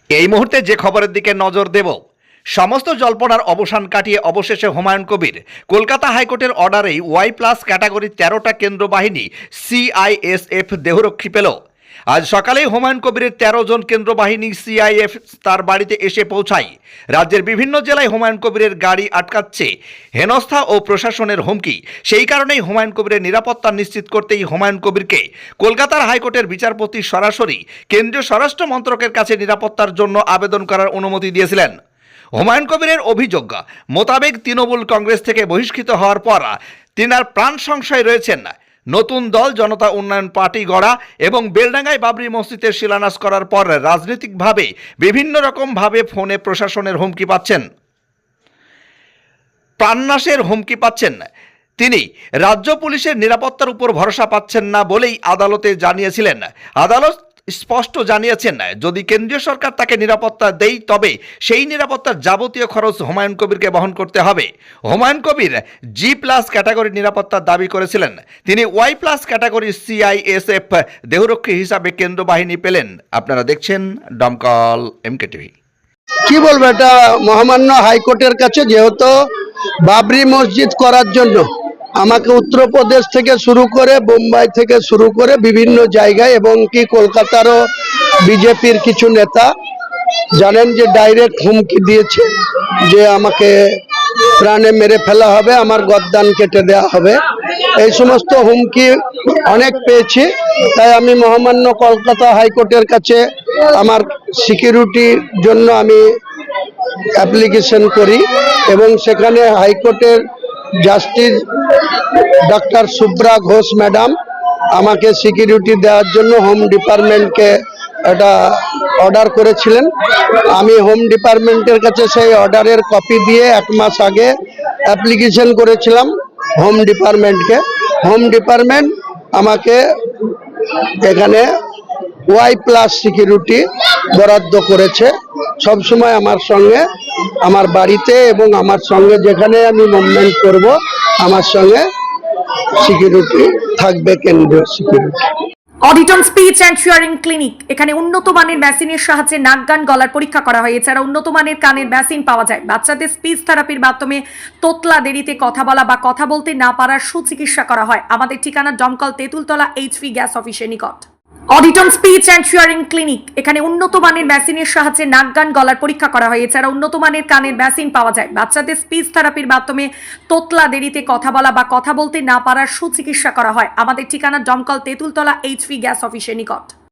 এই মুহূর্তে যে খবরের দিকে নজর দেব, সমস্ত জল্পনার অবসান কাটিয়ে অবশেষে হুমায়ুন কবির কলকাতা হাইকোর্টের অর্ডারেই ওয়াই প্লাস ক্যাটাগরির 13টা কেন্দ্র বাহিনী সিআইএসএফ দেহরক্ষী পেল। আজ সকালেই হুমায়ুন কবিরের 13 জন কেন্দ্র বাহিনী সিআইএফ তার বাড়িতে এসে পৌঁছায়। রাজ্যের বিভিন্ন জেলায় হুমায়ুন কবিরের গাড়ি আটকাচ্ছে হেনস্থা ও প্রশাসনের হুমকি। সেই কারণেই হুমায়ুন কবিরের নিরাপত্তা নিশ্চিত করতেই হুমায়ুন কবিরকে কলকাতার হাইকোর্টের বিচারপতি সরাসরি কেন্দ্রীয় স্বরাষ্ট্র মন্ত্রকের কাছে নিরাপত্তার জন্য আবেদন করার অনুমতি দিয়েছিলেন। হুমায়ুন কবিরের অভিযোগ মোতাবেক তৃণমূল কংগ্রেস থেকে বহিষ্কৃত হওয়ার পর তিনার প্রাণ সংশয় রয়েছেন। নতুন দল জনতা উন্নয়ন পার্টি গড়া এবং বেলডাঙ্গায় বাবরি মসজিদের শিলান্যাস করার পর রাজনৈতিকভাবে বিভিন্ন রকমভাবে ফোনে প্রশাসনের হুমকি পাচ্ছেন, প্রাণনাশের হুমকি পাচ্ছেন। তিনি রাজ্য পুলিশের নিরাপত্তার উপর ভরসা পাচ্ছেন না বলেই আদালতে জানিয়েছিলেন। আদালত স্পষ্ট জানিয়েছেন, যদি কেন্দ্রীয় সরকার তাকে নিরাপত্তা দেয় তবে সেই নিরাপত্তার যাবতীয় খরচ হুমায়ুন কবিরকে বহন করতে হবে। হুমায়ুন কবির জি প্লাস ক্যাটাগরির নিরাপত্তার দাবি করেছিলেন। তিনি ওয়াই প্লাস ক্যাটাগরি সিআইএসএফ দেহরক্ষী হিসাবে কেন্দ্র বাহিনী পেলেন। আপনারা দেখছেন দমকল এমকে টিভি। কি বলবো, এটা মহামান্য হাইকোর্টের কাছে যেহেতু বাবরি মসজিদ করার জন্য আমাকে উত্তরপ্রদেশ থেকে শুরু করে বোম্বাই থেকে শুরু করে বিভিন্ন জায়গায় এবং কি কলকাতারও বিজেপির কিছু নেতা জানেন যে ডাইরেক্ট হুমকি দিয়েছে যে আমাকে প্রাণে মেরে ফেলা হবে, আমার গর্দান কেটে দেওয়া হবে। এই সমস্ত হুমকি অনেক পেয়েছি। তাই আমি মহামান্য কলকাতা হাইকোর্টের কাছে আমার সিকিউরিটির জন্য আমি অ্যাপ্লিকেশন করি এবং সেখানে হাইকোর্টের justice doctor Subra Ghosh madam আমাকে সিকিউরিটি দেওয়ার জন্য হোম ডিপার্টমেন্টকে এটা অর্ডার করেছিলেন। আমি হোম ডিপার্টমেন্টের কাছে সেই অর্ডারের কপি দিয়ে 1 মাস আগে অ্যাপ্লিকেশন করেছিলাম হোম ডিপার্টমেন্টকে। হোম ডিপার্টমেন্ট আমাকে এখানে ওয়াই প্লাস সিকিউরিটি বরাদ্দ করেছে। সবসময় আমার সঙ্গে আমার বাড়িতে এবং আমার সঙ্গে যেখানে আমি মুভমেন্ট করব আমার সঙ্গে সিকিউরিটি থাকবে, কেন্দ্রীয় সিকিউরিটি। অডিটন স্পিচ অ্যান্ড হিয়ারিং ক্লিনিক, এখানে উন্নত মানের মেশিনের সাহায্যে নাক গান গলার পরীক্ষা করা হয়। এছাড়া উন্নত মানের কানের মেশিন পাওয়া যায়। বাচ্চাদের স্পিচ থেরাপির মাধ্যমে তোতলা দেরিতে কথা বলা বা কথা বলতে না পারার সুচিকিৎসা করা হয়। আমাদের ঠিকানা দমকল তেঁতুলতলা এইচপি গ্যাস অফিসের নিকট। অডিটন স্পিচ অ্যান্ড হিয়ারিং ক্লিনিক, এখানে উন্নত মানের মেশিনের সাহায্যে নাক গান গলার পরীক্ষা করা হয়। এছাড়া উন্নত মানের কানের মেশিন পাওয়া যায়। বাচ্চাদের স্পিচ থেরাপির মাধ্যমে তোতলা দেরিতে কথা বলা বা কথা বলতে না পারার সুচিকিৎসা করা হয়। আমাদের ঠিকানা দমকল তেঁতুলতলা এইচপি গ্যাস অফিসের নিকট।